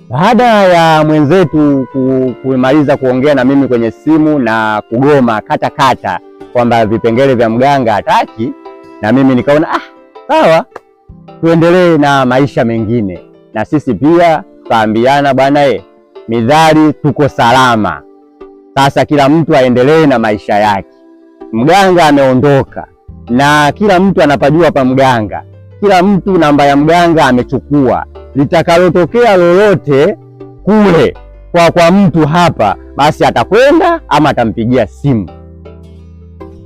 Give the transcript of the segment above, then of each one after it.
Baada ya mwenzetu kumaliza kuongea na mimi kwenye simu na kugoma kata kwamba vipengele vya mganga hataki, na mimi nikaona sawa, tuendelee na maisha mengine. Na sisi pia tukaambiana, bwana midhari tuko salama, sasa kila mtu aendelee na maisha yake. Mganga ameondoka na kila mtu anapajua pa mganga, kila mtu namba ya mganga amechukua. Litakalotokea lolote kule kwa mtu hapa, basi atakwenda ama atampigia simu.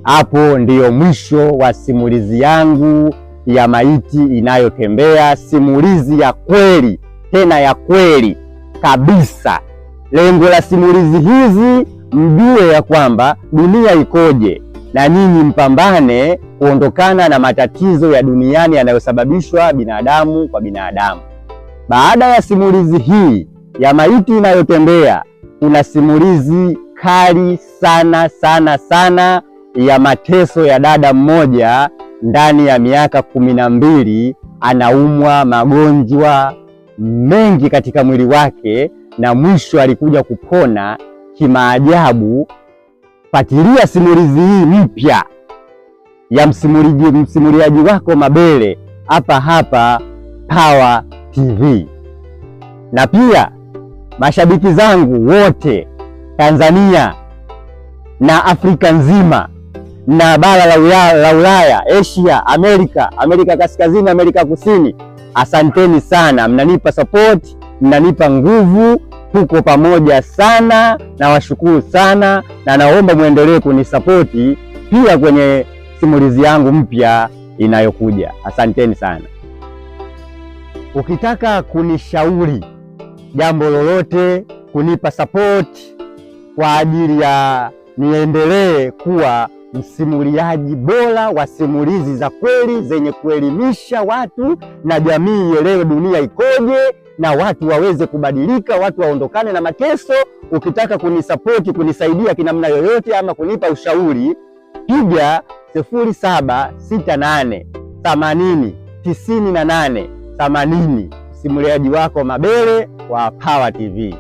Hapo ndiyo mwisho wa simulizi yangu ya maiti inayotembea, simulizi ya kweli, tena ya kweli kabisa. Lengo la simulizi hizi mjue ya kwamba dunia ikoje, na nyinyi mpambane kuondokana na matatizo ya duniani yanayosababishwa binadamu kwa binadamu. Baada ya simulizi hii ya maiti inayotembea, kuna simulizi kali sana ya mateso ya dada mmoja ndani ya miaka 12. Anaumwa magonjwa mengi katika mwili wake na mwisho alikuja kupona kimaajabu. Fuatilia simulizi hii mpya ya msimuliaji wako Mabele hapa Power TV. Na pia mashabiki zangu wote Tanzania na Afrika nzima na bara la Ulaya, Asia, Amerika Kaskazini, Amerika Kusini, asanteni sana, mnanipa support, mnanipa nguvu, tuko pamoja sana, na washukuru sana, na naomba muendelee kunisapoti pia kwenye simulizi yangu mpya inayokuja. Asanteni sana. Ukitaka kunishauri jambo lolote, kunipa support kwa ajili ya niendelee kuwa msimuliaji bora wa simulizi za kweli zenye kuelimisha watu na jamii ielewe dunia ikoje na watu waweze kubadilika, watu waondokane na mateso. Ukitaka kunisapoti, kunisaidia kinamna yoyote ama kunipa ushauri, piga 0768 80 98 80. Simuliaji wako Mabele wa Power TV.